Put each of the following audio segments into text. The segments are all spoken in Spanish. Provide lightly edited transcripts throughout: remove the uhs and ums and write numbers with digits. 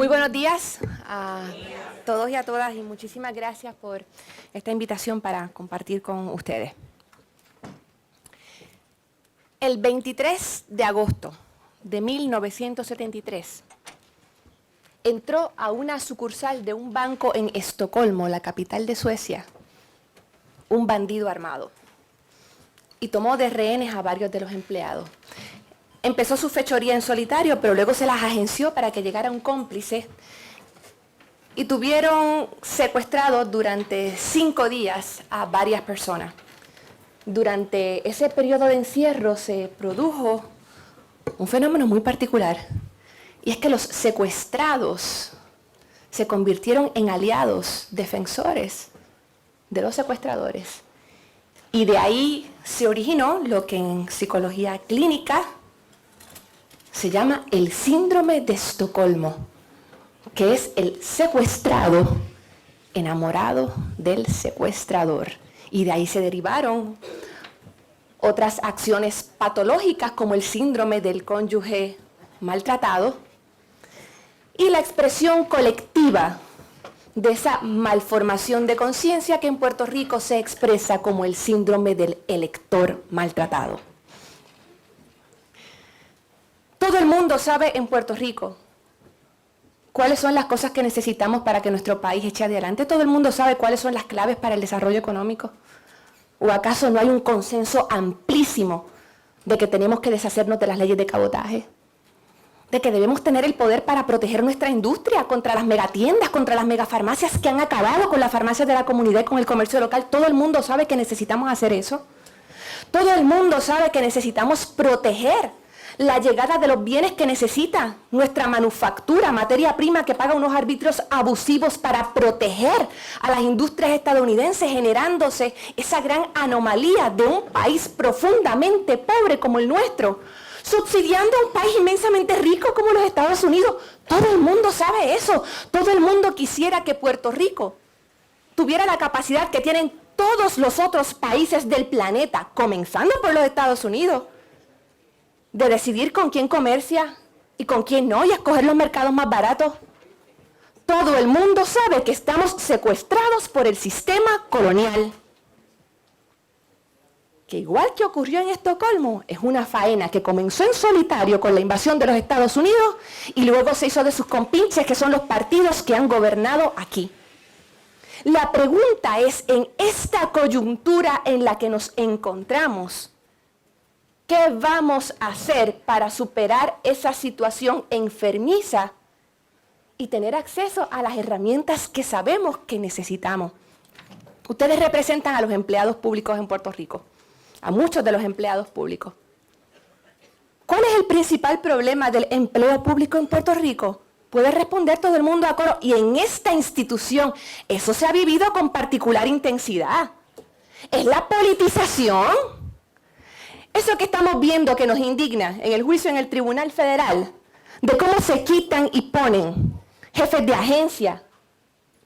Muy buenos días a todos y a todas y muchísimas gracias por esta invitación para compartir con ustedes. El 23 de agosto de 1973 entró a una sucursal de un banco en Estocolmo, la capital de Suecia, un bandido armado y tomó de rehenes a varios de los empleados. Empezó su fechoría en solitario, pero luego se las agenció para que llegara un cómplice y tuvieron secuestrados durante 5 días a varias personas. Durante ese periodo de encierro se produjo un fenómeno muy particular, y es que los secuestrados se convirtieron en aliados, defensores de los secuestradores. Y de ahí se originó lo que en psicología clínica se llama el síndrome de Estocolmo, que es el secuestrado enamorado del secuestrador. Y de ahí se derivaron otras acciones patológicas como el síndrome del cónyuge maltratado y la expresión colectiva de esa malformación de conciencia que en Puerto Rico se expresa como el síndrome del elector maltratado. Todo el mundo sabe en Puerto Rico cuáles son las cosas que necesitamos para que nuestro país eche adelante. Todo el mundo sabe cuáles son las claves para el desarrollo económico. ¿O acaso no hay un consenso amplísimo de que tenemos que deshacernos de las leyes de cabotaje? De que debemos tener el poder para proteger nuestra industria contra las megatiendas, contra las megafarmacias que han acabado con las farmacias de la comunidad y con el comercio local. Todo el mundo sabe que necesitamos hacer eso. Todo el mundo sabe que necesitamos proteger la llegada de los bienes que necesita nuestra manufactura, materia prima que paga unos arbitrios abusivos para proteger a las industrias estadounidenses, generándose esa gran anomalía de un país profundamente pobre como el nuestro, subsidiando a un país inmensamente rico como los Estados Unidos. Todo el mundo sabe eso. Todo el mundo quisiera que Puerto Rico tuviera la capacidad que tienen todos los otros países del planeta, comenzando por los Estados Unidos, de decidir con quién comercia y con quién no, y escoger los mercados más baratos. Todo el mundo sabe que estamos secuestrados por el sistema colonial. Que igual que ocurrió en Estocolmo, es una faena que comenzó en solitario con la invasión de los Estados Unidos y luego se hizo de sus compinches, que son los partidos que han gobernado aquí. La pregunta es, en esta coyuntura en la que nos encontramos, ¿qué vamos a hacer para superar esa situación enfermiza y tener acceso a las herramientas que sabemos que necesitamos? Ustedes representan a los empleados públicos en Puerto Rico, a muchos de los empleados públicos. ¿Cuál es el principal problema del empleo público en Puerto Rico? Puede responder todo el mundo a coro, y en esta institución eso se ha vivido con particular intensidad. Es la politización. Eso que estamos viendo que nos indigna en el juicio en el Tribunal Federal, de cómo se quitan y ponen jefes de agencia,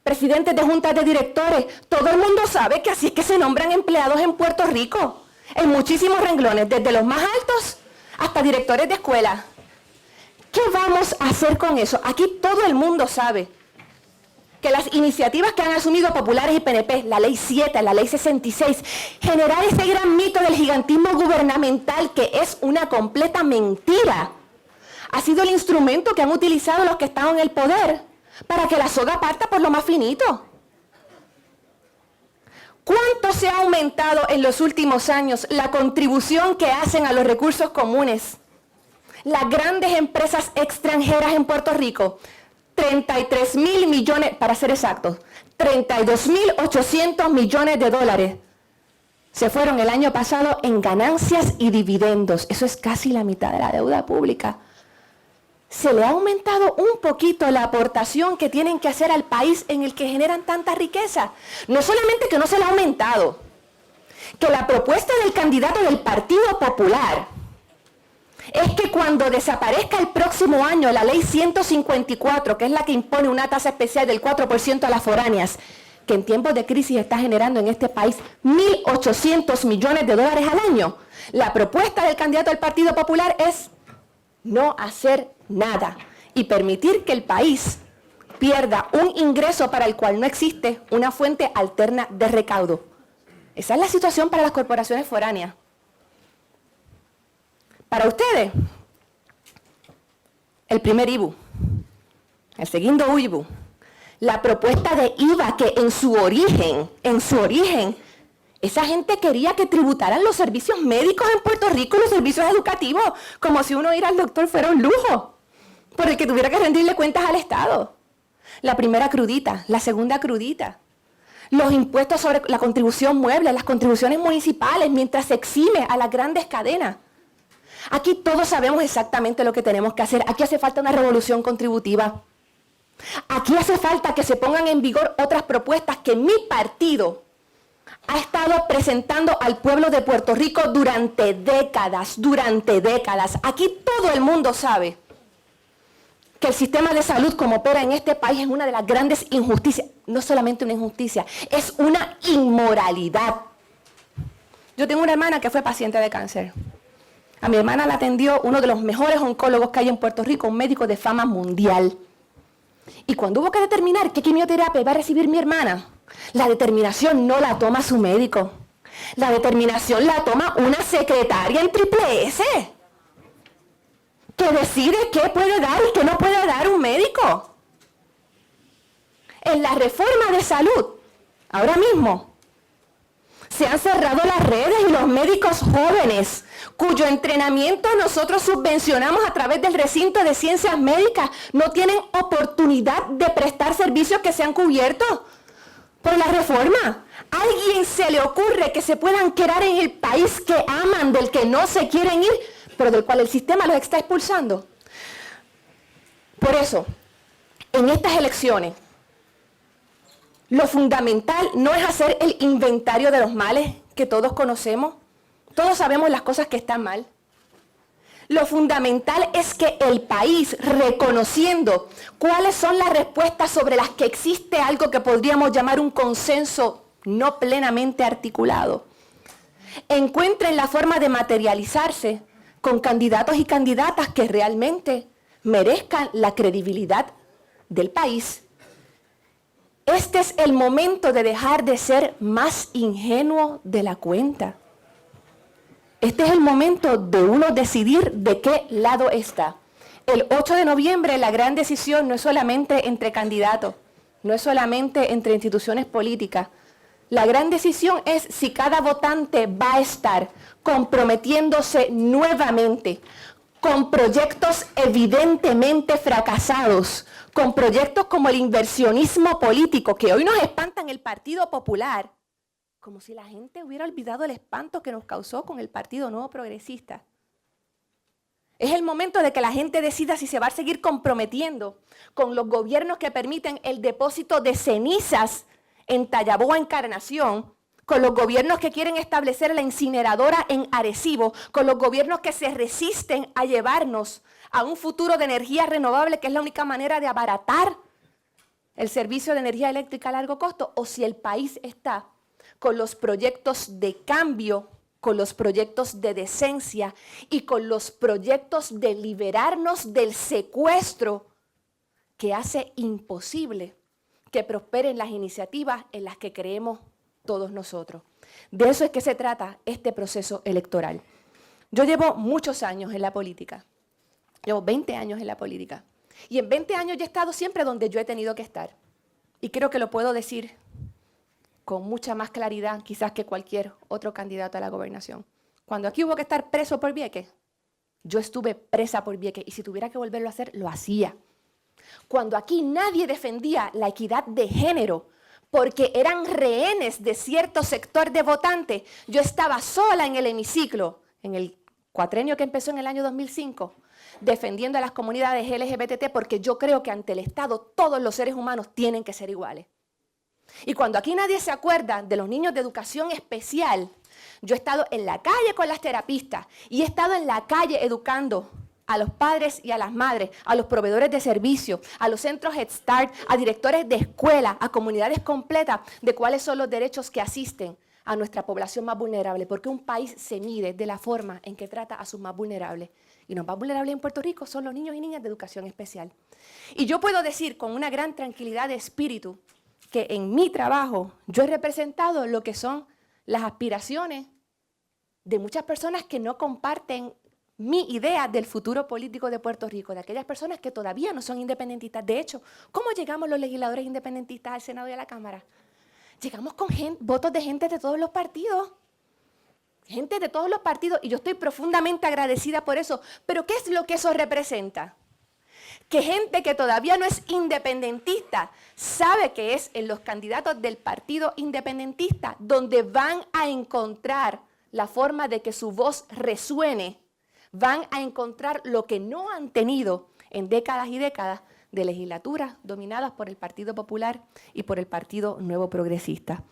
presidentes de juntas de directores, todo el mundo sabe que así es que se nombran empleados en Puerto Rico, en muchísimos renglones, desde los más altos hasta directores de escuela. ¿Qué vamos a hacer con eso? Aquí todo el mundo sabe que las iniciativas que han asumido populares y PNP, la ley 7, la ley 66, generar ese gran mito del gigantismo gubernamental que es una completa mentira, ha sido el instrumento que han utilizado los que están en el poder para que la soga parta por lo más finito. ¿Cuánto se ha aumentado en los últimos años la contribución que hacen a los recursos comunes las grandes empresas extranjeras en Puerto Rico? 33.000 millones, para ser exactos, 32.800 millones de dólares se fueron el año pasado en ganancias y dividendos. Eso es casi la mitad de la deuda pública. Se le ha aumentado un poquito la aportación que tienen que hacer al país en el que generan tanta riqueza. No solamente que no se le ha aumentado, que la propuesta del candidato del Partido Popular es que cuando desaparezca el próximo año la ley 154, que es la que impone una tasa especial del 4% a las foráneas, que en tiempos de crisis está generando en este país 1.800 millones de dólares al año, la propuesta del candidato del Partido Popular es no hacer nada y permitir que el país pierda un ingreso para el cual no existe una fuente alterna de recaudo. Esa es la situación para las corporaciones foráneas. Para ustedes, el primer IBU, el segundo IBU, la propuesta de IVA que en su origen, esa gente quería que tributaran los servicios médicos en Puerto Rico y los servicios educativos, como si uno ir al doctor fuera un lujo, por el que tuviera que rendirle cuentas al Estado. La primera crudita, la segunda crudita. Los impuestos sobre la contribución mueble, las contribuciones municipales, mientras se exime a las grandes cadenas. Aquí todos sabemos exactamente lo que tenemos que hacer. Aquí hace falta una revolución contributiva. Aquí hace falta que se pongan en vigor otras propuestas que mi partido ha estado presentando al pueblo de Puerto Rico durante décadas. Aquí todo el mundo sabe que el sistema de salud como opera en este país es una de las grandes injusticias. No solamente una injusticia, es una inmoralidad. Yo tengo una hermana que fue paciente de cáncer. A mi hermana la atendió uno de los mejores oncólogos que hay en Puerto Rico, un médico de fama mundial. Y cuando hubo que determinar qué quimioterapia iba a recibir mi hermana, la determinación no la toma su médico. La determinación la toma una secretaria en Triple S, que decide qué puede dar y qué no puede dar un médico. En la reforma de salud, ahora mismo, se han cerrado las redes y los médicos jóvenes, cuyo entrenamiento nosotros subvencionamos a través del recinto de ciencias médicas, no tienen oportunidad de prestar servicios que sean cubiertos por la reforma. ¿A alguien se le ocurre que se puedan quedar en el país que aman, del que no se quieren ir, pero del cual el sistema los está expulsando? Por eso, en estas elecciones, lo fundamental no es hacer el inventario de los males que todos conocemos. Todos sabemos las cosas que están mal. Lo fundamental es que el país, reconociendo cuáles son las respuestas sobre las que existe algo que podríamos llamar un consenso no plenamente articulado, encuentren la forma de materializarse con candidatos y candidatas que realmente merezcan la credibilidad del país. Este es el momento de dejar de ser más ingenuo de la cuenta. Este es el momento de uno decidir de qué lado está. El 8 de noviembre la gran decisión no es solamente entre candidatos, no es solamente entre instituciones políticas. La gran decisión es si cada votante va a estar comprometiéndose nuevamente con proyectos evidentemente fracasados, con proyectos como el inversionismo político, que hoy nos espanta en el Partido Popular, como si la gente hubiera olvidado el espanto que nos causó con el Partido Nuevo Progresista. Es el momento de que la gente decida si se va a seguir comprometiendo con los gobiernos que permiten el depósito de cenizas en Tallaboa, Encarnación, con los gobiernos que quieren establecer la incineradora en Arecibo, con los gobiernos que se resisten a llevarnos a un futuro de energía renovable, que es la única manera de abaratar el servicio de energía eléctrica a largo costo, o si el país está con los proyectos de cambio, con los proyectos de decencia y con los proyectos de liberarnos del secuestro que hace imposible que prosperen las iniciativas en las que creemos todos nosotros. De eso es que se trata este proceso electoral. Yo llevo muchos años en la política, llevo 20 años en la política, y en 20 años yo he estado siempre donde yo he tenido que estar. Y creo que lo puedo decir con mucha más claridad quizás que cualquier otro candidato a la gobernación. Cuando aquí hubo que estar preso por Vieques, yo estuve presa por Vieques, y si tuviera que volverlo a hacer, lo hacía. Cuando aquí nadie defendía la equidad de género porque eran rehenes de cierto sector de votantes, yo estaba sola en el hemiciclo, en el cuatrenio que empezó en el año 2005, defendiendo a las comunidades LGBT, porque yo creo que ante el Estado todos los seres humanos tienen que ser iguales. Y cuando aquí nadie se acuerda de los niños de educación especial, yo he estado en la calle con las terapistas y he estado en la calle educando a los padres y a las madres, a los proveedores de servicios, a los centros Head Start, a directores de escuela, a comunidades completas de cuáles son los derechos que asisten a nuestra población más vulnerable, porque un país se mide de la forma en que trata a sus más vulnerables. Y los más vulnerables en Puerto Rico son los niños y niñas de educación especial. Y yo puedo decir con una gran tranquilidad de espíritu que en mi trabajo yo he representado lo que son las aspiraciones de muchas personas que no comparten mi idea del futuro político de Puerto Rico, de aquellas personas que todavía no son independentistas. De hecho, ¿cómo llegamos los legisladores independentistas al Senado y a la Cámara? Llegamos con votos de gente de todos los partidos. Gente de todos los partidos, y yo estoy profundamente agradecida por eso. Pero ¿qué es lo que eso representa? Que gente que todavía no es independentista sabe que es en los candidatos del partido independentista donde van a encontrar la forma de que su voz resuene, van a encontrar lo que no han tenido en décadas y décadas de legislaturas dominadas por el Partido Popular y por el Partido Nuevo Progresista.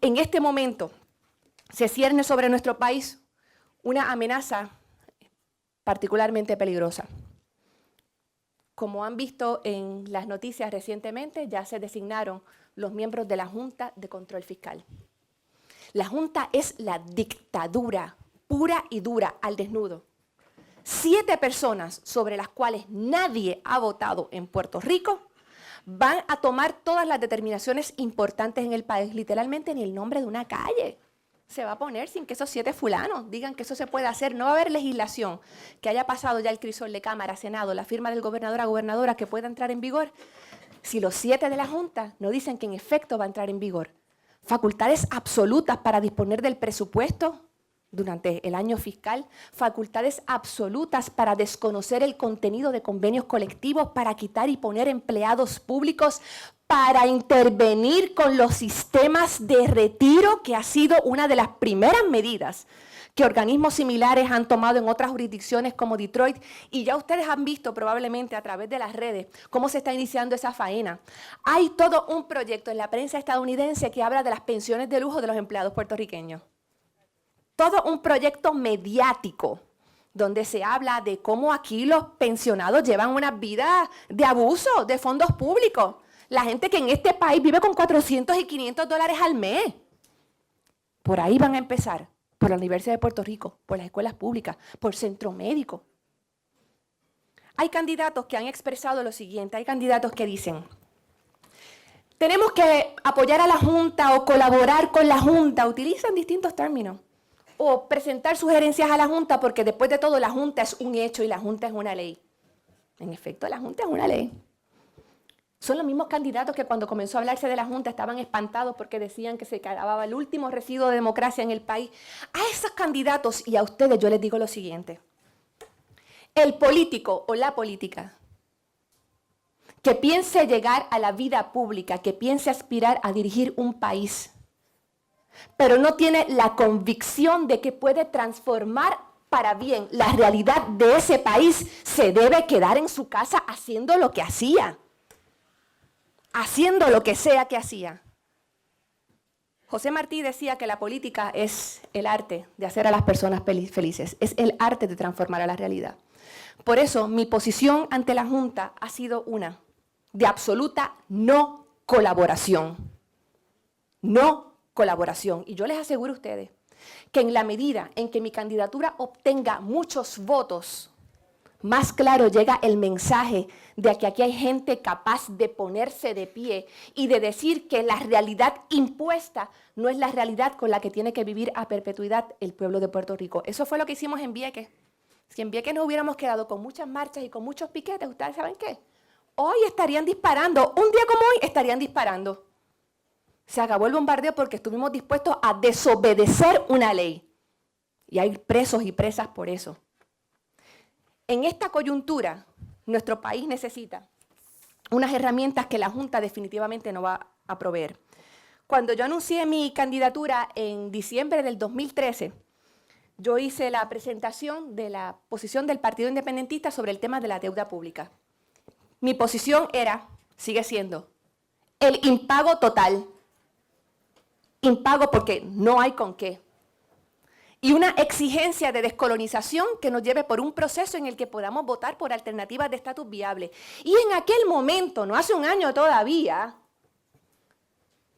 En este momento se cierne sobre nuestro país una amenaza particularmente peligrosa. Como han visto en las noticias recientemente, ya se designaron los miembros de la Junta de Control Fiscal. La Junta es la dictadura pura y dura, al desnudo. 7 personas sobre las cuales nadie ha votado en Puerto Rico van a tomar todas las determinaciones importantes en el país, literalmente ni el nombre de una calle se va a poner sin que esos 7 fulanos digan que eso se puede hacer. No va a haber legislación que haya pasado ya el crisol de Cámara, Senado, la firma del gobernador a gobernadora que pueda entrar en vigor si los 7 de la Junta no dicen que en efecto va a entrar en vigor. Facultades absolutas para disponer del presupuesto durante el año fiscal, facultades absolutas para desconocer el contenido de convenios colectivos, para quitar y poner empleados públicos, para intervenir con los sistemas de retiro, que ha sido una de las primeras medidas que organismos similares han tomado en otras jurisdicciones como Detroit, y ya ustedes han visto probablemente a través de las redes cómo se está iniciando esa faena. Hay todo un proyecto en la prensa estadounidense que habla de las pensiones de lujo de los empleados puertorriqueños. Todo un proyecto mediático donde se habla de cómo aquí los pensionados llevan una vida de abuso de fondos públicos. La gente que en este país vive con $400 y $500 al mes. Por ahí van a empezar, por la Universidad de Puerto Rico, por las escuelas públicas, por Centro Médico. Hay candidatos que han expresado lo siguiente, hay candidatos que dicen: tenemos que apoyar a la Junta o colaborar con la Junta, utilizan distintos términos, o presentar sugerencias a la Junta, porque después de todo la Junta es un hecho y la Junta es una ley. En efecto, la Junta es una ley. Son los mismos candidatos que cuando comenzó a hablarse de la Junta estaban espantados porque decían que se acababa el último residuo de democracia en el país. A esos candidatos y a ustedes yo les digo lo siguiente: el político o la política que piense llegar a la vida pública, que piense aspirar a dirigir un país, pero no tiene la convicción de que puede transformar para bien la realidad de ese país, se debe quedar en su casa haciendo lo que hacía. Haciendo lo que sea que hacía. José Martí decía que la política es el arte de hacer a las personas felices, es el arte de transformar a la realidad. Por eso mi posición ante la Junta ha sido una de absoluta no colaboración. No colaboración. Y yo les aseguro a ustedes que en la medida en que mi candidatura obtenga muchos votos, más claro llega el mensaje de que aquí hay gente capaz de ponerse de pie y de decir que la realidad impuesta no es la realidad con la que tiene que vivir a perpetuidad el pueblo de Puerto Rico. Eso fue lo que hicimos en Vieques. Si en Vieques nos hubiéramos quedado con muchas marchas y con muchos piquetes, ¿ustedes saben qué? Hoy estarían disparando, un día como hoy estarían disparando. Se acabó el bombardeo porque estuvimos dispuestos a desobedecer una ley. Y hay presos y presas por eso. En esta coyuntura, nuestro país necesita unas herramientas que la Junta definitivamente no va a proveer. Cuando yo anuncié mi candidatura en diciembre del 2013, yo hice la presentación de la posición del Partido Independentista sobre el tema de la deuda pública. Mi posición era, sigue siendo, el impago total. Impago porque no hay con qué. Y una exigencia de descolonización que nos lleve por un proceso en el que podamos votar por alternativas de estatus viable. Y en aquel momento, no hace un año todavía,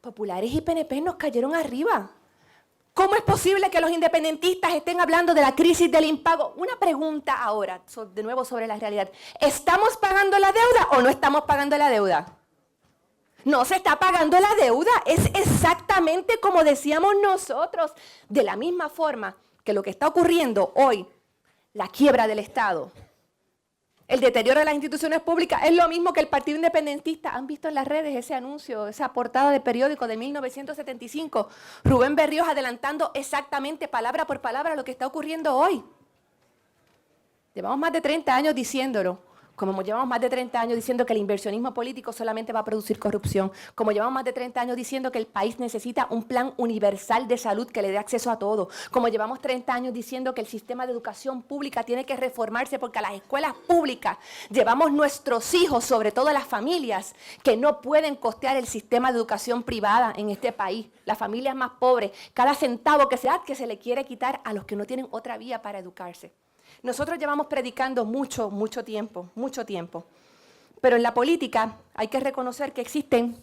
populares y PNP nos cayeron arriba. ¿Cómo es posible que los independentistas estén hablando de la crisis del impago? Una pregunta ahora, de nuevo sobre la realidad. ¿Estamos pagando la deuda o no estamos pagando la deuda? No se está pagando la deuda. Es exactamente como decíamos nosotros. De la misma forma que lo que está ocurriendo hoy, la quiebra del Estado, el deterioro de las instituciones públicas, es lo mismo que el Partido Independentista. ¿Han visto en las redes ese anuncio, esa portada de periódico de 1975? Rubén Berríos adelantando exactamente palabra por palabra lo que está ocurriendo hoy. Llevamos más de 30 años diciéndolo. Como llevamos más de 30 años diciendo que el inversionismo político solamente va a producir corrupción, como llevamos más de 30 años diciendo que el país necesita un plan universal de salud que le dé acceso a todo, como llevamos 30 años diciendo que el sistema de educación pública tiene que reformarse porque a las escuelas públicas llevamos nuestros hijos, sobre todo las familias, que no pueden costear el sistema de educación privada en este país, las familias más pobres, cada centavo que se le quiere quitar a los que no tienen otra vía para educarse. Nosotros llevamos predicando mucho tiempo, pero en la política hay que reconocer que existen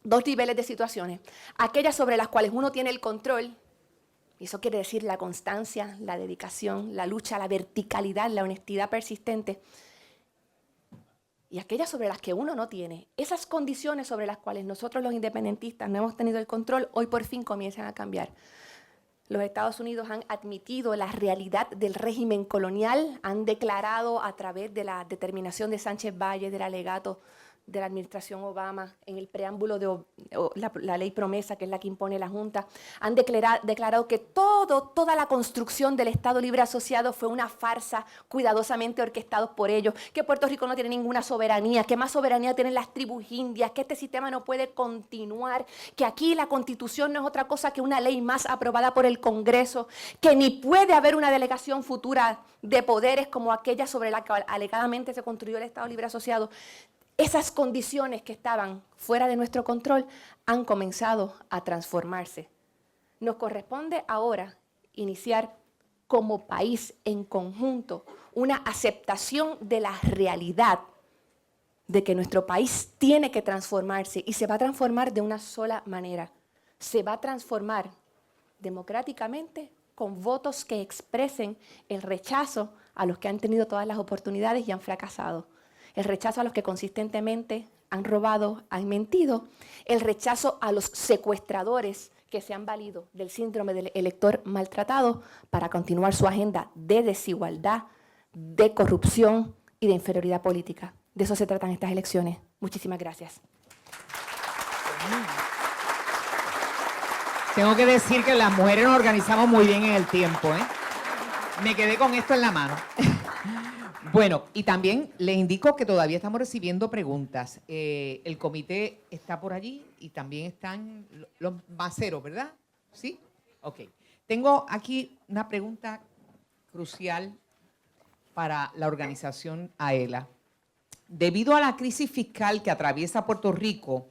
dos niveles de situaciones. Aquellas sobre las cuales uno tiene el control, y eso quiere decir la constancia, la dedicación, la lucha, la verticalidad, la honestidad persistente, y aquellas sobre las que uno no tiene. Esas condiciones sobre las cuales nosotros los independentistas no hemos tenido el control, hoy por fin comienzan a cambiar. Los Estados Unidos han admitido la realidad del régimen colonial, han declarado a través de la determinación de Sánchez Valle, del alegato de la administración Obama, en el preámbulo de la ley promesa, que es la que impone la Junta, han declarado que toda la construcción del Estado Libre Asociado fue una farsa cuidadosamente orquestados por ellos, que Puerto Rico no tiene ninguna soberanía, que más soberanía tienen las tribus indias, que este sistema no puede continuar, que aquí la Constitución no es otra cosa que una ley más aprobada por el Congreso, que ni puede haber una delegación futura de poderes como aquella sobre la que alegadamente se construyó el Estado Libre Asociado. Esas condiciones que estaban fuera de nuestro control han comenzado a transformarse. Nos corresponde ahora iniciar como país en conjunto una aceptación de la realidad de que nuestro país tiene que transformarse y se va a transformar de una sola manera. Se va a transformar democráticamente con votos que expresen el rechazo a los que han tenido todas las oportunidades y han fracasado. El rechazo a los que consistentemente han robado, han mentido, el rechazo a los secuestradores que se han valido del síndrome del elector maltratado para continuar su agenda de desigualdad, de corrupción y de inferioridad política. De eso se tratan estas elecciones. Muchísimas gracias. Tengo que decir que las mujeres nos organizamos muy bien en el tiempo, ¿eh? Me quedé con esto en la mano. Bueno, y también les indico que todavía estamos recibiendo preguntas. El comité está por allí y también están los maceros, ¿verdad? ¿Sí? Ok. Tengo aquí una pregunta crucial para la organización AELA. Debido a la crisis fiscal que atraviesa Puerto Rico,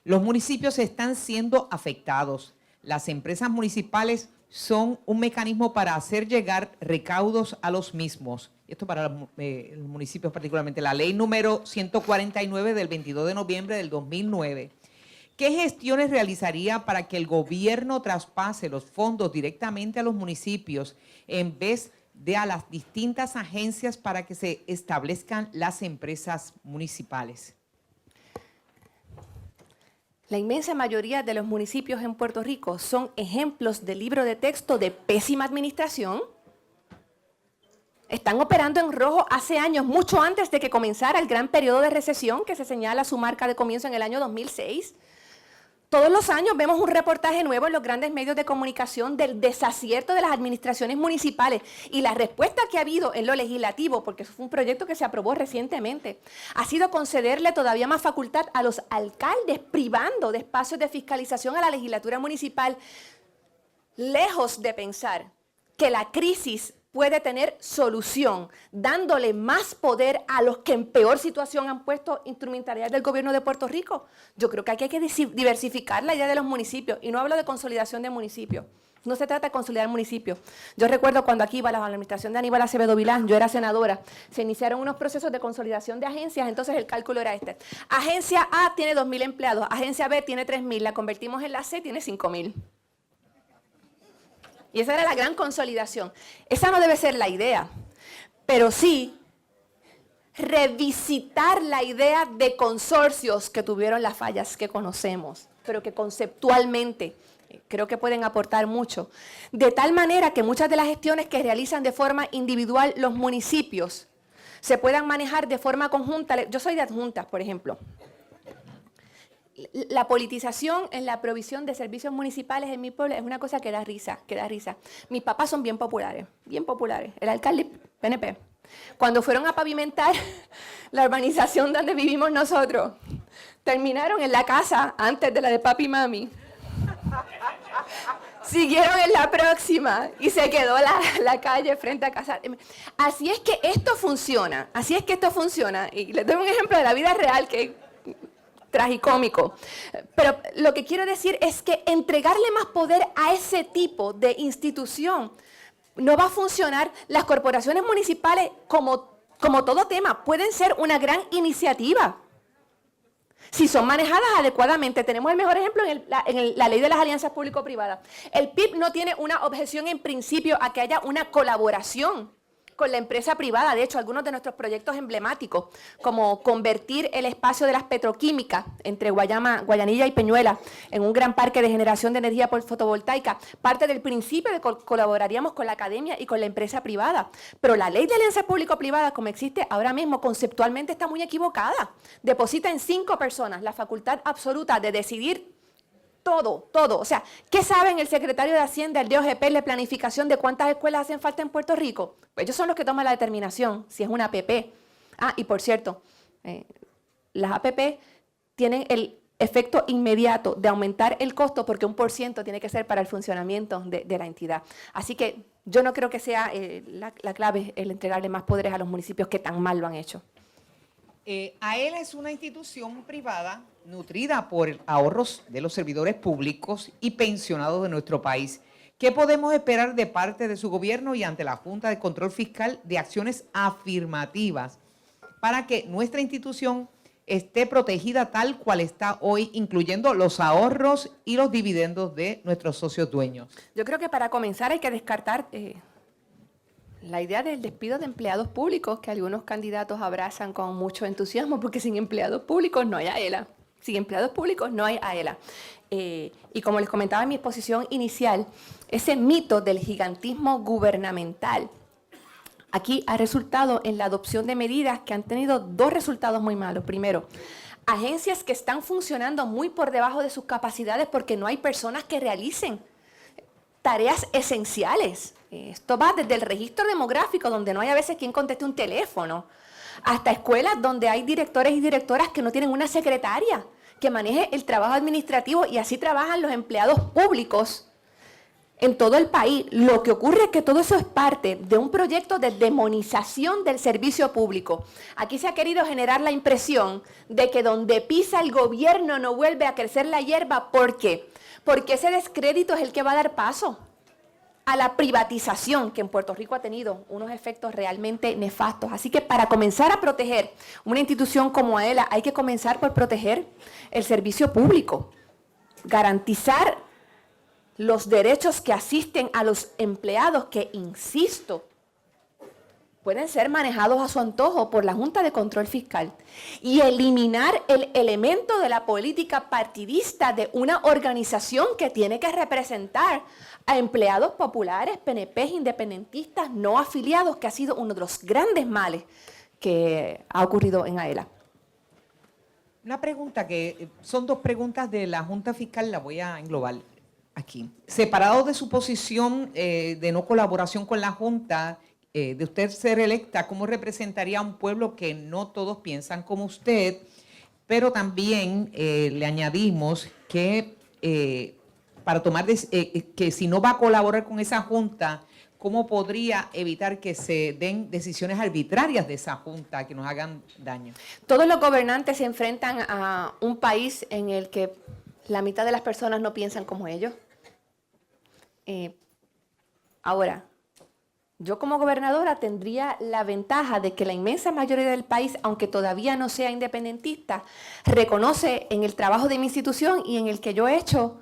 los municipios están siendo afectados. Las empresas municipales son un mecanismo para hacer llegar recaudos a los mismos. Esto para los municipios particularmente. La ley número 149 del 22 de noviembre del 2009. ¿Qué gestiones realizaría para que el gobierno traspase los fondos directamente a los municipios en vez de a las distintas agencias para que se establezcan las empresas municipales? La inmensa mayoría de los municipios en Puerto Rico son ejemplos de libro de texto de pésima administración. Están operando en rojo hace años, mucho antes de que comenzara el gran periodo de recesión que se señala su marca de comienzo en el año 2006. Todos los años vemos un reportaje nuevo en los grandes medios de comunicación del desacierto de las administraciones municipales y la respuesta que ha habido en lo legislativo, porque eso fue un proyecto que se aprobó recientemente, ha sido concederle todavía más facultad a los alcaldes, privando de espacios de fiscalización a la legislatura municipal, lejos de pensar que la crisis puede tener solución, dándole más poder a los que en peor situación han puesto instrumentalidad del gobierno de Puerto Rico. Yo creo que aquí hay que diversificar la idea de los municipios, y no hablo de consolidación de municipios. No se trata de consolidar municipios. Yo recuerdo cuando aquí, bajo la administración de Aníbal Acevedo Vilán, yo era senadora, se iniciaron unos procesos de consolidación de agencias, entonces el cálculo era este. Agencia A tiene 2.000 empleados, agencia B tiene 3.000, la convertimos en la C, tiene 5.000. Y esa era la gran consolidación. Esa no debe ser la idea, pero sí revisitar la idea de consorcios que tuvieron las fallas que conocemos, pero que conceptualmente creo que pueden aportar mucho. De tal manera que muchas de las gestiones que realizan de forma individual los municipios se puedan manejar de forma conjunta. Yo soy de adjuntas, por ejemplo. La politización en la provisión de servicios municipales en mi pueblo es una cosa que da risa, que da risa. Mis papás son bien populares, bien populares. El alcalde PNP. Cuando fueron a pavimentar la urbanización donde vivimos nosotros, terminaron en la casa antes de la de papi y mami. Siguieron en la próxima y se quedó la calle frente a casa. Así es que esto funciona, así es que esto funciona. Y les doy un ejemplo de la vida real que es tragicómico. Pero lo que quiero decir es que entregarle más poder a ese tipo de institución no va a funcionar. Las corporaciones municipales, como todo tema, pueden ser una gran iniciativa si son manejadas adecuadamente. Tenemos el mejor ejemplo en la ley de las alianzas público-privadas. El PIB no tiene una objeción en principio a que haya una colaboración con la empresa privada. De hecho, algunos de nuestros proyectos emblemáticos, como convertir el espacio de las petroquímicas entre Guayanilla y Peñuela en un gran parque de generación de energía fotovoltaica, parte del principio de que colaboraríamos con la academia y con la empresa privada. Pero la ley de alianzas público-privadas, como existe ahora mismo, conceptualmente está muy equivocada. Deposita en 5 personas la facultad absoluta de decidir todo. O sea, ¿qué saben el secretario de Hacienda, el DOGP, la planificación de cuántas escuelas hacen falta en Puerto Rico? Pues ellos son los que toman la determinación, si es una APP. Ah, y por cierto, las APP tienen el efecto inmediato de aumentar el costo porque 1% tiene que ser para el funcionamiento de la entidad. Así que yo no creo que sea la clave el entregarle más poderes a los municipios que tan mal lo han hecho. AELA es una institución privada nutrida por ahorros de los servidores públicos y pensionados de nuestro país. ¿Qué podemos esperar de parte de su gobierno y ante la Junta de Control Fiscal de acciones afirmativas para que nuestra institución esté protegida tal cual está hoy, incluyendo los ahorros y los dividendos de nuestros socios dueños? Yo creo que para comenzar hay que descartar la idea del despido de empleados públicos, que algunos candidatos abrazan con mucho entusiasmo, porque sin empleados públicos no hay AELA. Sin empleados públicos no hay AELA. Y como les comentaba en mi exposición inicial, ese mito del gigantismo gubernamental aquí ha resultado en la adopción de medidas que han tenido 2 resultados muy malos. Primero, agencias que están funcionando muy por debajo de sus capacidades porque no hay personas que realicen tareas esenciales. Esto va desde el registro demográfico, donde no hay a veces quien conteste un teléfono, hasta escuelas donde hay directores y directoras que no tienen una secretaria que maneje el trabajo administrativo, y así trabajan los empleados públicos en todo el país. Lo que ocurre es que todo eso es parte de un proyecto de demonización del servicio público. Aquí se ha querido generar la impresión de que donde pisa el gobierno no vuelve a crecer la hierba. ¿Por qué? Porque ese descrédito es el que va a dar paso a la privatización, que en Puerto Rico ha tenido unos efectos realmente nefastos. Así que para comenzar a proteger una institución como AELA, hay que comenzar por proteger el servicio público, garantizar los derechos que asisten a los empleados que, insisto, pueden ser manejados a su antojo por la Junta de Control Fiscal, y eliminar el elemento de la política partidista de una organización que tiene que representar a empleados populares, PNPs, independentistas, no afiliados, que ha sido uno de los grandes males que ha ocurrido en AELA. Una pregunta que son 2 preguntas de la Junta Fiscal, la voy a englobar aquí. Separado de su posición de no colaboración con la Junta, de usted ser electa, ¿cómo representaría a un pueblo que no todos piensan como usted? Pero también le añadimos que para tomar que si no va a colaborar con esa Junta, ¿cómo podría evitar que se den decisiones arbitrarias de esa Junta que nos hagan daño? Todos los gobernantes se enfrentan a un país en el que la mitad de las personas no piensan como ellos. Ahora, yo como gobernadora tendría la ventaja de que la inmensa mayoría del país, aunque todavía no sea independentista, reconoce en el trabajo de mi institución y en el que yo he hecho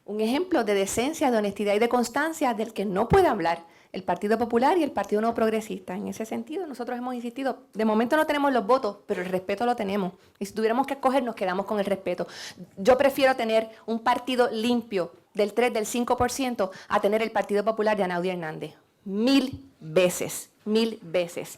Un ejemplo de decencia, de honestidad y de constancia del que no puede hablar el Partido Popular y el Partido Nuevo Progresista. En ese sentido, nosotros hemos insistido, de momento no tenemos los votos, pero el respeto lo tenemos. Y si tuviéramos que escoger, nos quedamos con el respeto. Yo prefiero tener un partido limpio del 3, del 5%, a tener el Partido Popular de Anaudi Hernández. 1000 veces, 1000 veces.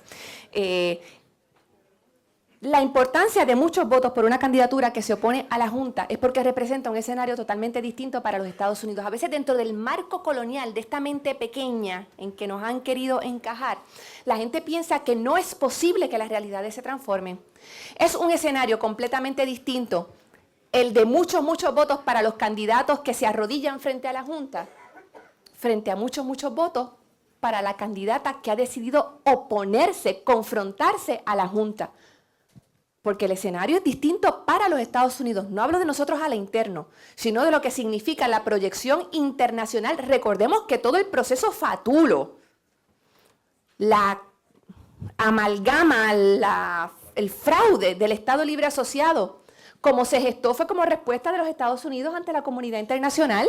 La importancia de muchos votos por una candidatura que se opone a la Junta es porque representa un escenario totalmente distinto para los Estados Unidos. A veces dentro del marco colonial, de esta mente pequeña en que nos han querido encajar, la gente piensa que no es posible que las realidades se transformen. Es un escenario completamente distinto el de muchos votos para los candidatos que se arrodillan frente a la Junta, frente a muchos votos para la candidata que ha decidido oponerse, confrontarse a la Junta. Porque el escenario es distinto para los Estados Unidos. No hablo de nosotros a lo interno, sino de lo que significa la proyección internacional. Recordemos que todo el proceso fatulo, la amalgama, el fraude del Estado Libre Asociado, como se gestó fue como respuesta de los Estados Unidos ante la comunidad internacional,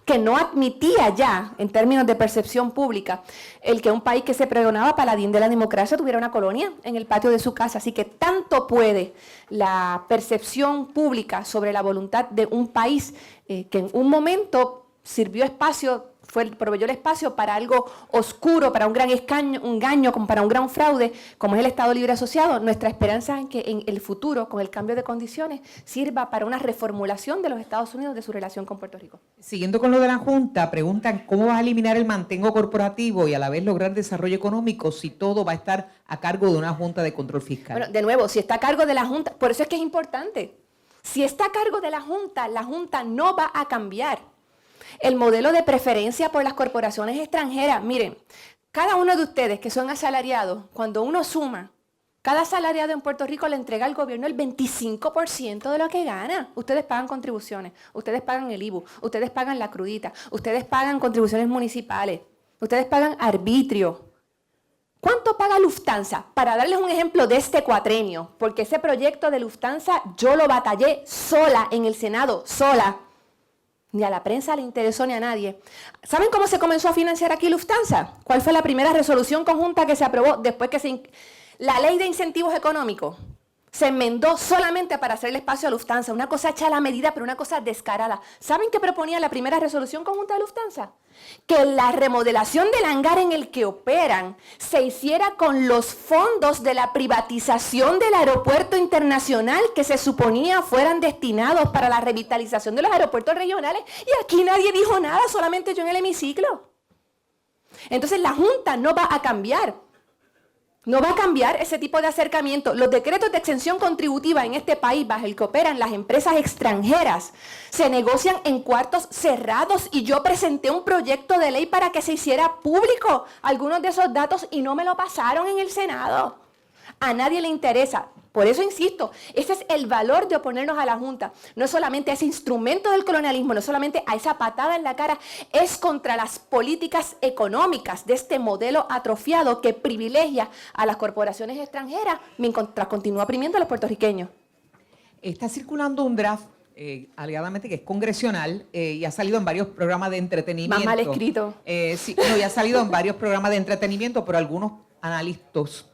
que no admitía ya, en términos de percepción pública, el que un país que se pregonaba paladín de la democracia tuviera una colonia en el patio de su casa. Así que tanto puede la percepción pública sobre la voluntad de un país que en un momento sirvió espacio, proveyó el espacio para algo oscuro, para un gran engaño, como para un gran fraude, como es el Estado Libre Asociado. Nuestra esperanza es que en el futuro, con el cambio de condiciones, sirva para una reformulación de los Estados Unidos de su relación con Puerto Rico. Siguiendo con lo de la Junta, preguntan cómo vas a eliminar el mantengo corporativo y a la vez lograr desarrollo económico si todo va a estar a cargo de una Junta de Control Fiscal. Bueno, de nuevo, si está a cargo de la Junta, por eso es que es importante. Si está a cargo de la Junta no va a cambiar. El modelo de preferencia por las corporaciones extranjeras. Miren, cada uno de ustedes que son asalariados, cuando uno suma, cada asalariado en Puerto Rico le entrega al gobierno el 25% de lo que gana. Ustedes pagan contribuciones, ustedes pagan el IBU, ustedes pagan la crudita, ustedes pagan contribuciones municipales, ustedes pagan arbitrio. ¿Cuánto paga Lufthansa? Para darles un ejemplo de este cuatrenio, porque ese proyecto de Lufthansa yo lo batallé sola en el Senado, sola. Ni a la prensa le interesó ni a nadie. ¿Saben cómo se comenzó a financiar aquí Lufthansa? ¿Cuál fue la primera resolución conjunta que se aprobó después que la ley de incentivos económicos se enmendó solamente para hacerle espacio a Lufthansa? Una cosa hecha a la medida, pero una cosa descarada. ¿Saben qué proponía la primera resolución conjunta de Lufthansa? Que la remodelación del hangar en el que operan se hiciera con los fondos de la privatización del aeropuerto internacional que se suponía fueran destinados para la revitalización de los aeropuertos regionales. Y aquí nadie dijo nada, solamente yo en el hemiciclo. Entonces la Junta no va a cambiar. No va a cambiar ese tipo de acercamiento. Los decretos de exención contributiva en este país, bajo el que operan las empresas extranjeras, se negocian en cuartos cerrados y yo presenté un proyecto de ley para que se hiciera público algunos de esos datos y no me lo pasaron en el Senado. A nadie le interesa. Por eso insisto, ese es el valor de oponernos a la Junta. No es solamente a ese instrumento del colonialismo, no es solamente a esa patada en la cara, es contra las políticas económicas de este modelo atrofiado que privilegia a las corporaciones extranjeras mientras continúa oprimiendo a los puertorriqueños. Está circulando un draft, alegadamente que es congresional, y ha salido en varios programas de entretenimiento. Más mal escrito. Sí, no, y ha salido en varios programas de entretenimiento, pero algunos analistas,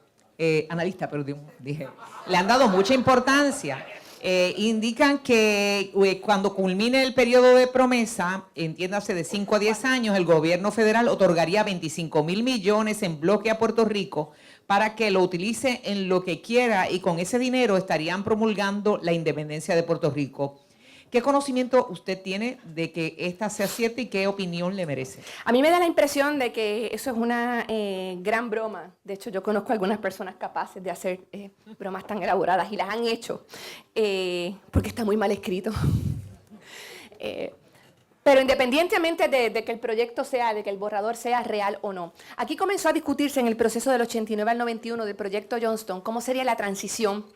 dije, le han dado mucha importancia. Indican que cuando culmine el periodo de promesa, entiéndase de 5 a 10 años, el gobierno federal otorgaría 25,000 millones en bloque a Puerto Rico para que lo utilice en lo que quiera y con ese dinero estarían promulgando la independencia de Puerto Rico. ¿Qué conocimiento usted tiene de que esta sea cierta y qué opinión le merece? A mí me da la impresión de que eso es una gran broma. De hecho, yo conozco a algunas personas capaces de hacer bromas tan elaboradas y las han hecho porque está muy mal escrito. Pero independientemente de que el proyecto sea, de que el borrador sea real o no, aquí comenzó a discutirse en el proceso del 89 al 91 del proyecto Johnston cómo sería la transición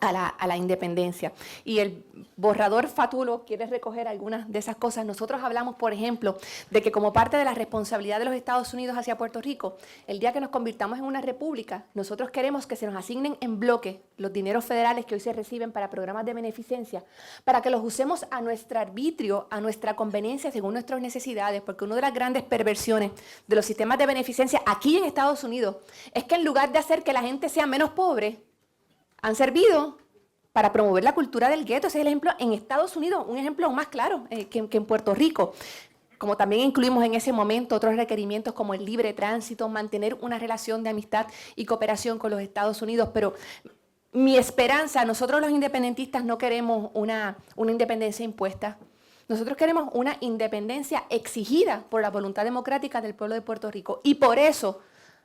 a la independencia. Y el borrador Fatulo quiere recoger algunas de esas cosas. Nosotros hablamos, por ejemplo, de que como parte de la responsabilidad de los Estados Unidos hacia Puerto Rico, el día que nos convirtamos en una república, nosotros queremos que se nos asignen en bloque los dineros federales que hoy se reciben para programas de beneficencia, para que los usemos a nuestro arbitrio, a nuestra conveniencia, según nuestras necesidades, porque una de las grandes perversiones de los sistemas de beneficencia aquí en Estados Unidos es que en lugar de hacer que la gente sea menos pobre, han servido para promover la cultura del gueto. Ese es el ejemplo en Estados Unidos, un ejemplo aún más claro que en Puerto Rico. Como también incluimos en ese momento otros requerimientos como el libre tránsito, mantener una relación de amistad y cooperación con los Estados Unidos. Pero mi esperanza, nosotros los independentistas no queremos una independencia impuesta. Nosotros queremos una independencia exigida por la voluntad democrática del pueblo de Puerto Rico. Y por eso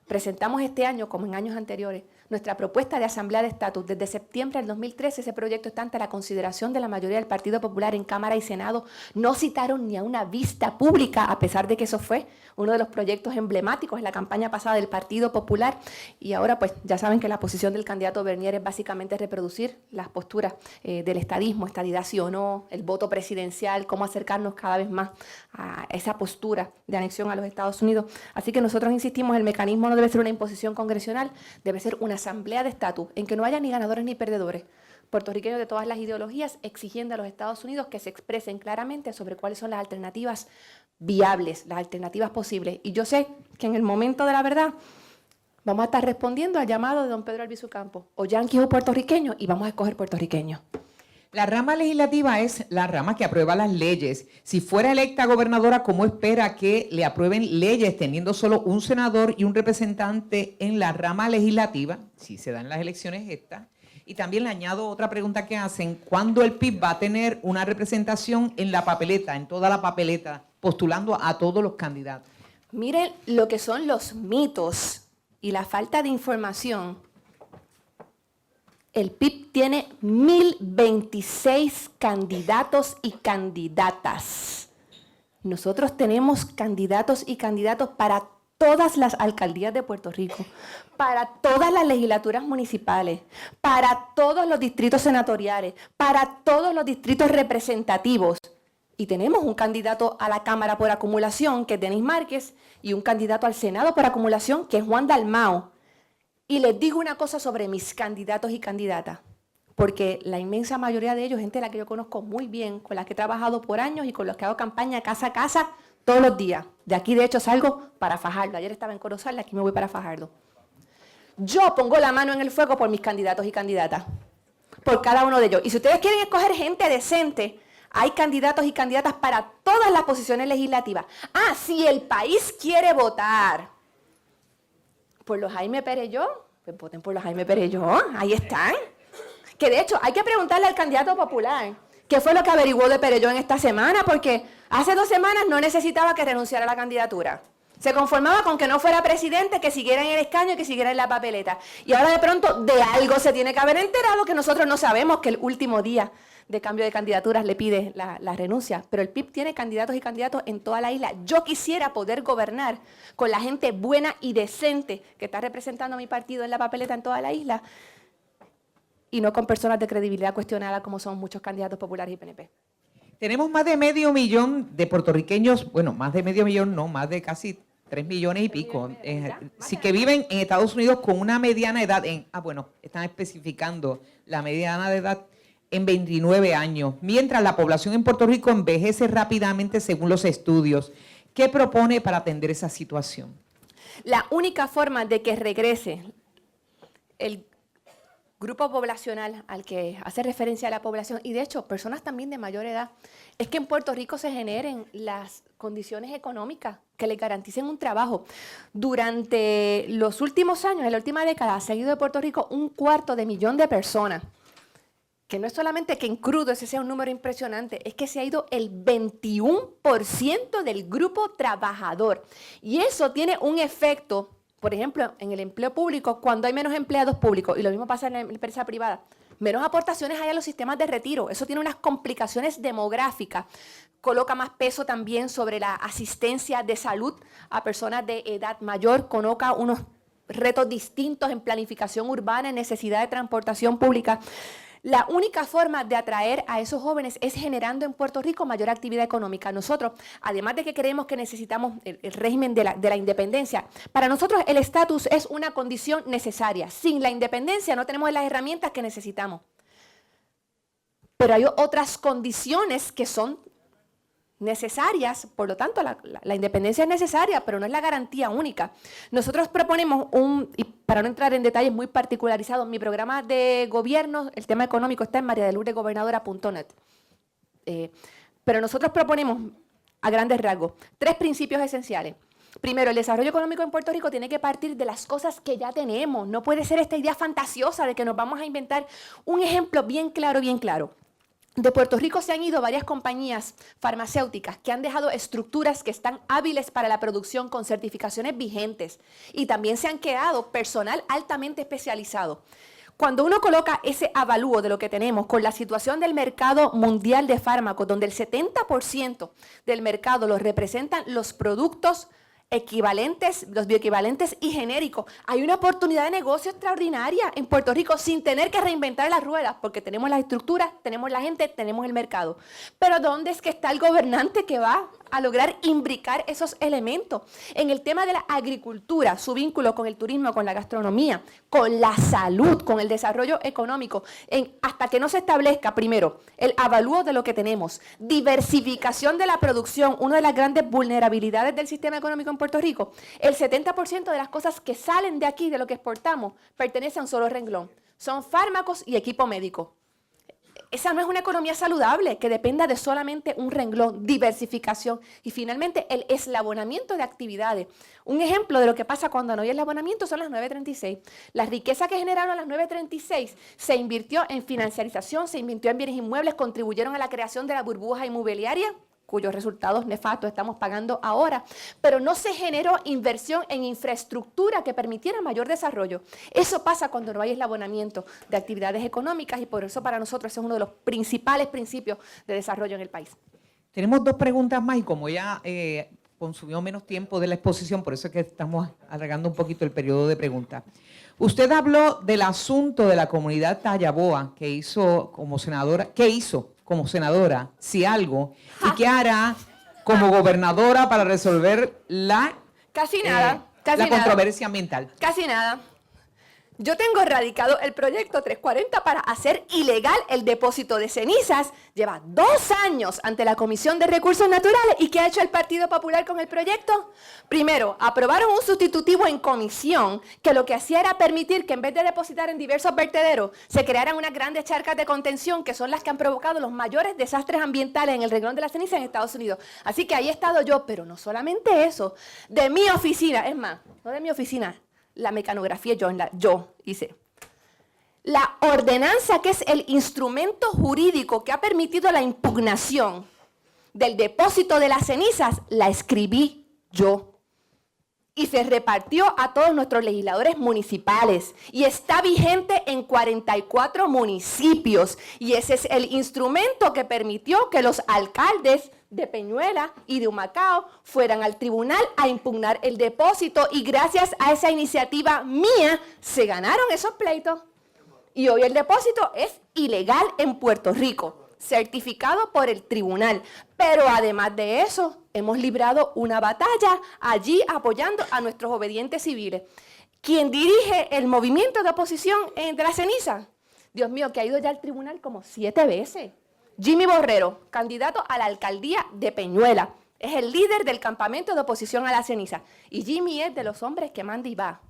presentamos este año, como en años anteriores, nuestra propuesta de Asamblea de Estatus. Desde septiembre del 2013 ese proyecto está ante la consideración de la mayoría del Partido Popular en Cámara y Senado. No citaron ni a una vista pública, a pesar de que eso fue uno de los proyectos emblemáticos en la campaña pasada del Partido Popular. Y ahora pues ya saben que la posición del candidato Bernier es básicamente reproducir las posturas del estadismo, estadidad sí o no, el voto presidencial, cómo acercarnos cada vez más a esa postura de anexión a los Estados Unidos. Así que nosotros insistimos, el mecanismo no debe ser una imposición congresional, debe ser una asamblea de estatus en que no haya ni ganadores ni perdedores, puertorriqueños de todas las ideologías exigiendo a los Estados Unidos que se expresen claramente sobre cuáles son las alternativas viables, las alternativas posibles. Y yo sé que en el momento de la verdad vamos a estar respondiendo al llamado de don Pedro Albizu Campos, o yanquis o puertorriqueños, y vamos a escoger puertorriqueños. La rama legislativa es la rama que aprueba las leyes. Si fuera electa gobernadora, ¿cómo espera que le aprueben leyes teniendo solo un senador y un representante en la rama legislativa? Si se dan las elecciones estas. Y también le añado otra pregunta que hacen: ¿cuándo el PIB va a tener una representación en la papeleta, en toda la papeleta, postulando a todos los candidatos? Miren lo que son los mitos y la falta de información. El PIB tiene 1,026 candidatos y candidatas. Nosotros tenemos candidatos y candidatos para todas las alcaldías de Puerto Rico, para todas las legislaturas municipales, para todos los distritos senatoriales, para todos los distritos representativos. Y tenemos un candidato a la Cámara por acumulación, que es Denis Márquez, y un candidato al Senado por acumulación, que es Juan Dalmau. Y les digo una cosa sobre mis candidatos y candidatas, porque la inmensa mayoría de ellos, gente a la que yo conozco muy bien, con la que he trabajado por años y con los que hago campaña casa a casa todos los días. De aquí, de hecho, salgo para Fajardo. Ayer estaba en Corozal, aquí me voy para Fajardo. Yo pongo la mano en el fuego por mis candidatos y candidatas, por cada uno de ellos. Y si ustedes quieren escoger gente decente, hay candidatos y candidatas para todas las posiciones legislativas. Ah, si el país quiere votar por los Jaime Perelló, pues voten por los Jaime Perelló, ahí están. Que de hecho hay que preguntarle al candidato popular qué fue lo que averiguó de Perelló en esta semana, porque hace 2 semanas no necesitaba que renunciara a la candidatura. Se conformaba con que no fuera presidente, que siguiera en el escaño y que siguiera en la papeleta. Y ahora de pronto de algo se tiene que haber enterado que nosotros no sabemos, que el último día de cambio de candidaturas le pide la renuncia. Pero el PIB tiene candidatos y candidatos en toda la isla. Yo quisiera poder gobernar con la gente buena y decente que está representando a mi partido en la papeleta en toda la isla, y no con personas de credibilidad cuestionada como son muchos candidatos populares y PNP. Tenemos más de 500,000 de puertorriqueños, bueno, más de 500,000 no, más de casi 3 millones y pico, sí, que viven en Estados Unidos con una mediana edad, están especificando la mediana de edad en 29 años, mientras la población en Puerto Rico envejece rápidamente según los estudios. ¿Qué propone para atender esa situación? La única forma de que regrese el grupo poblacional al que hace referencia la población, y de hecho personas también de mayor edad, es que en Puerto Rico se generen las condiciones económicas que le garanticen un trabajo. Durante los últimos años, en la última década, se ha ido de Puerto Rico 250,000 de personas. Que no es solamente que en crudo ese sea un número impresionante, es que se ha ido el 21% del grupo trabajador. Y eso tiene un efecto, por ejemplo, en el empleo público, cuando hay menos empleados públicos, y lo mismo pasa en la empresa privada, menos aportaciones hay a los sistemas de retiro. Eso tiene unas complicaciones demográficas. Coloca más peso también sobre la asistencia de salud a personas de edad mayor, coloca unos retos distintos en planificación urbana, en necesidad de transportación pública. La única forma de atraer a esos jóvenes es generando en Puerto Rico mayor actividad económica. Nosotros, además de que creemos que necesitamos el régimen de la independencia, para nosotros el estatus es una condición necesaria. Sin la independencia no tenemos las herramientas que necesitamos. Pero hay otras condiciones que son necesarias, por lo tanto la independencia es necesaria, pero no es la garantía única. Nosotros proponemos y para no entrar en detalles muy particularizados, mi programa de gobierno, el tema económico está en mariadelurdesgobernadora.net. Pero nosotros proponemos, a grandes rasgos, 3 principios esenciales. Primero, el desarrollo económico en Puerto Rico tiene que partir de las cosas que ya tenemos. No puede ser esta idea fantasiosa de que nos vamos a inventar un ejemplo bien claro, bien claro. De Puerto Rico se han ido varias compañías farmacéuticas que han dejado estructuras que están hábiles para la producción con certificaciones vigentes y también se han quedado personal altamente especializado. Cuando uno coloca ese avalúo de lo que tenemos con la situación del mercado mundial de fármacos, donde el 70% del mercado lo representan los productos equivalentes, los bioequivalentes y genéricos. Hay una oportunidad de negocio extraordinaria en Puerto Rico sin tener que reinventar las ruedas, porque tenemos las estructuras, tenemos la gente, tenemos el mercado. Pero ¿dónde es que está el gobernante que va a lograr imbricar esos elementos? En el tema de la agricultura, su vínculo con el turismo, con la gastronomía, con la salud, con el desarrollo económico, hasta que no se establezca, primero, el avalúo de lo que tenemos, diversificación de la producción, una de las grandes vulnerabilidades del sistema económico en Puerto Rico, el 70% de las cosas que salen de aquí, de lo que exportamos, pertenece a un solo renglón. Son fármacos y equipo médico. Esa no es una economía saludable que dependa de solamente un renglón, diversificación y finalmente el eslabonamiento de actividades. Un ejemplo de lo que pasa cuando no hay eslabonamiento son las 936. La riqueza que generaron las 936 se invirtió en financiarización, se invirtió en bienes inmuebles, contribuyeron a la creación de la burbuja inmobiliaria, cuyos resultados nefastos estamos pagando ahora, pero no se generó inversión en infraestructura que permitiera mayor desarrollo. Eso pasa cuando no hay eslabonamiento de actividades económicas y por eso para nosotros ese es uno de los principales principios de desarrollo en el país. Tenemos 2 preguntas más y como ya consumió menos tiempo de la exposición, por eso es que estamos alargando un poquito el periodo de preguntas. Usted habló del asunto de la comunidad Tallaboa que hizo como senadora, si algo, y qué hará como gobernadora para resolver la controversia ambiental. Casi nada. Yo tengo radicado el proyecto 340 para hacer ilegal el depósito de cenizas. Lleva 2 años ante la Comisión de Recursos Naturales. ¿Y qué ha hecho el Partido Popular con el proyecto? Primero, aprobaron un sustitutivo en comisión que lo que hacía era permitir que en vez de depositar en diversos vertederos, se crearan unas grandes charcas de contención que son las que han provocado los mayores desastres ambientales en el renglón de la ceniza en Estados Unidos. Así que ahí he estado yo, pero no solamente eso. De mi oficina, es más, no de mi oficina, la mecanografía yo hice. La ordenanza, que es el instrumento jurídico que ha permitido la impugnación del depósito de las cenizas, la escribí yo. Y se repartió a todos nuestros legisladores municipales. Y está vigente en 44 municipios. Y ese es el instrumento que permitió que los alcaldes de Peñuela y de Humacao fueran al tribunal a impugnar el depósito y gracias a esa iniciativa mía se ganaron esos pleitos. Y hoy el depósito es ilegal en Puerto Rico, certificado por el tribunal. Pero además de eso, hemos librado una batalla allí apoyando a nuestros obedientes civiles. ¿Quién dirige el movimiento de oposición de la ceniza? Dios mío, que ha ido ya al tribunal como 7 veces. Jimmy Borrero, candidato a la alcaldía de Peñuela, es el líder del campamento de oposición a la ceniza. Y Jimmy es de los hombres que manda y va.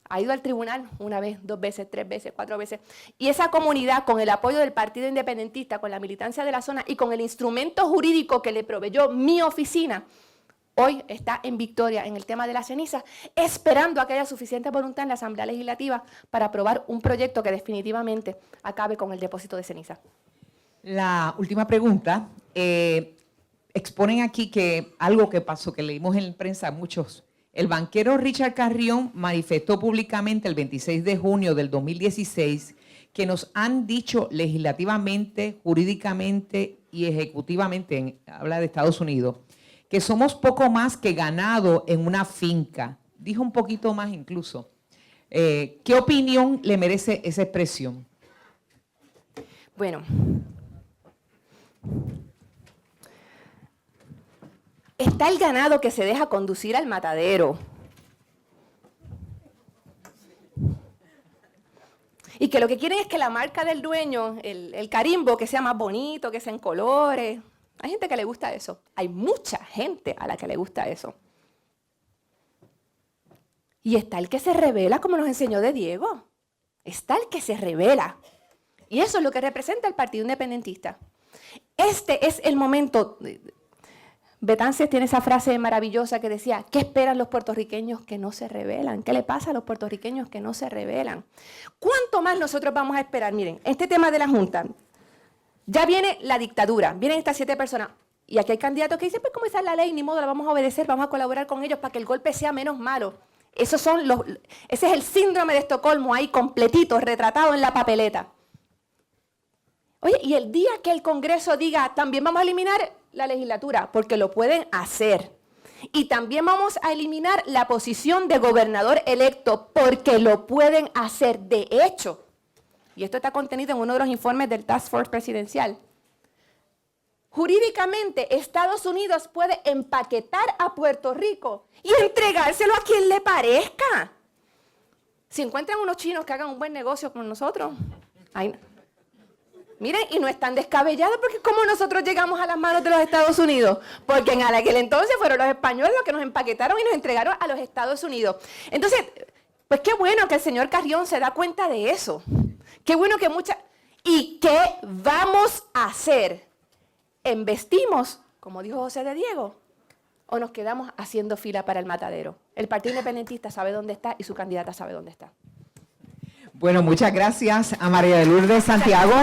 Ha ido al tribunal 1 vez, 2 veces, 3 veces, 4 veces. Y esa comunidad, con el apoyo del Partido Independentista, con la militancia de la zona y con el instrumento jurídico que le proveyó mi oficina, hoy está en victoria en el tema de la ceniza, esperando a que haya suficiente voluntad en la Asamblea Legislativa para aprobar un proyecto que definitivamente acabe con el depósito de ceniza. La última pregunta. Exponen aquí que algo que pasó, que leímos en la prensa muchos. El banquero Richard Carrión manifestó públicamente el 26 de junio del 2016 que nos han dicho legislativamente, jurídicamente y ejecutivamente, habla de Estados Unidos, que somos poco más que ganado en una finca. Dijo un poquito más incluso. ¿Qué opinión le merece esa expresión? Bueno, está el ganado que se deja conducir al matadero. Y que lo que quieren es que la marca del dueño, el carimbo, que sea más bonito, que sea en colores. Hay gente que le gusta eso. Hay mucha gente a la que le gusta eso. Y está el que se revela, como nos enseñó de Diego. Está el que se revela. Y eso es lo que representa el Partido Independentista. Este es el momento. Betances tiene esa frase maravillosa que decía, ¿qué esperan los puertorriqueños que no se rebelan? ¿Qué le pasa a los puertorriqueños que no se rebelan? ¿Cuánto más nosotros vamos a esperar? Miren, este tema de la Junta, ya viene la dictadura, vienen estas 7 personas, y aquí hay candidatos que dicen, pues como esa es la ley, ni modo, la vamos a obedecer, vamos a colaborar con ellos para que el golpe sea menos malo. Ese es el síndrome de Estocolmo ahí completito, retratado en la papeleta. Oye, y el día que el Congreso diga, también vamos a eliminar la legislatura, porque lo pueden hacer. Y también vamos a eliminar la posición de gobernador electo, porque lo pueden hacer. De hecho, y esto está contenido en uno de los informes del Task Force presidencial, jurídicamente Estados Unidos puede empaquetar a Puerto Rico y entregárselo a quien le parezca. Si encuentran unos chinos que hagan un buen negocio con nosotros, ahí, miren, y no es tan descabellado porque ¿cómo nosotros llegamos a las manos de los Estados Unidos? Porque en aquel entonces fueron los españoles los que nos empaquetaron y nos entregaron a los Estados Unidos. Entonces, pues qué bueno que el señor Carrión se da cuenta de eso. Qué bueno que ¿Y qué vamos a hacer? ¿Embestimos, como dijo José de Diego, o nos quedamos haciendo fila para el matadero? El Partido Independentista sabe dónde está y su candidata sabe dónde está. Bueno, muchas gracias a María de Lourdes Santiago.